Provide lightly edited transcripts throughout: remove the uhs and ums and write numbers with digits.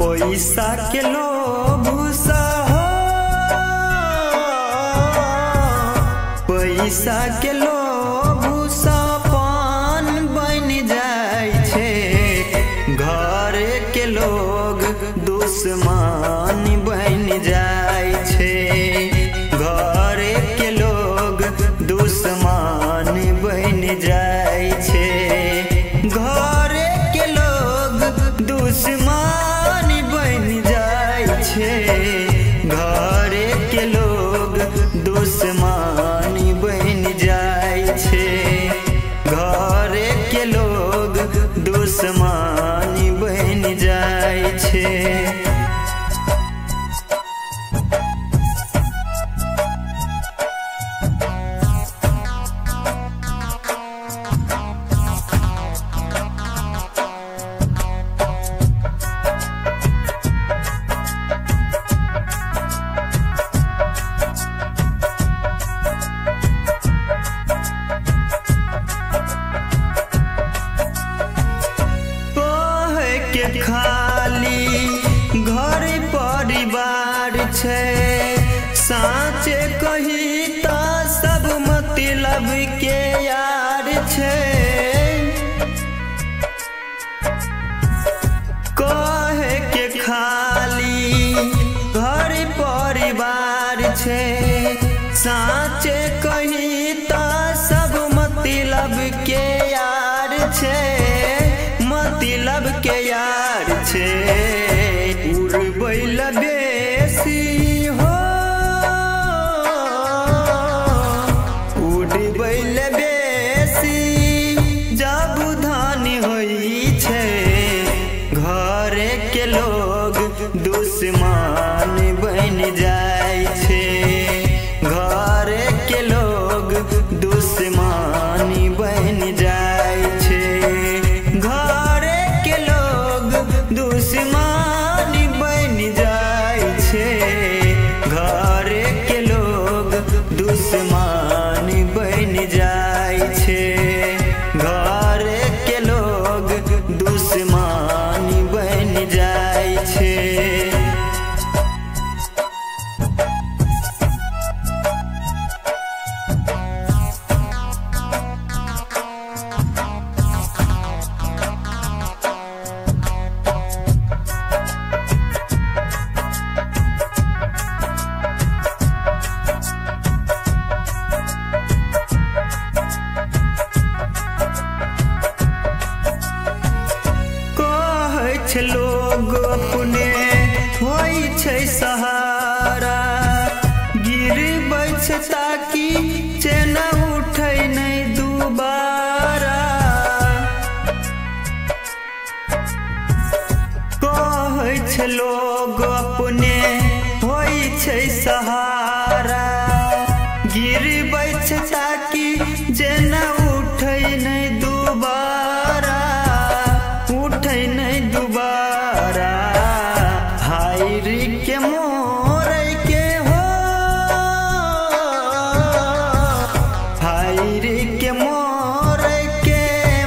पैसा के लोभ सा हो, पैसा के लोभ सा पान बन जाय छे। घर के लोग दुश्मन बन जाय छे। घर के लोग दुश्मन बन जाय छे। घर के लोग दुश्मन बन जाय छे। घर के लोग दुश्मन बन जाय छे। घर के लोग दुश्मन बन जाय छे। खाली घर परिवार छे, साँचे कही तो सब मतलब के यार छे। कहे के खाली घर परिवार छे, साँचे कही तो सब मतलब के यार छे। मतलब के यार छे। उड़बैल बेसी हो, उड़बैल बेसी जब धान होई छे। घर के लोग दुश्मन बन जाय छे। घर के लोग दुश्मन बन जाय छे। दुश्मन बन जाय छे। घर के लोग दुश्मन बन जाय छे। घर के लोग दुश्मन बन जाय छे। लोग अपने होई छे सहारा, गिरबै छे ताकि चेना उठै नहीं दुबारा। कहै छे लोग अपने होई छे सहारा, गिरबै छे ताकि चेना उठै नहीं दुबारा। उठै नहीं दुबारा। हायरी के मोरै के हो, हायरी के मोरै के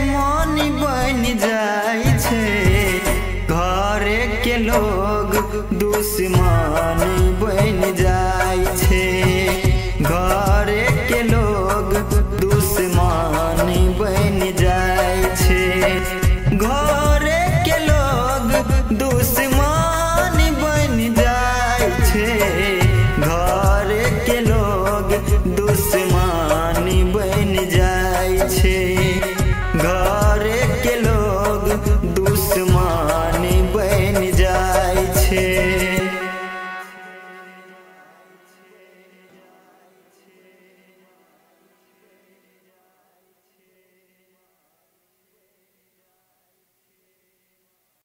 मन बन जाय छे। घर के लोग दुश्मन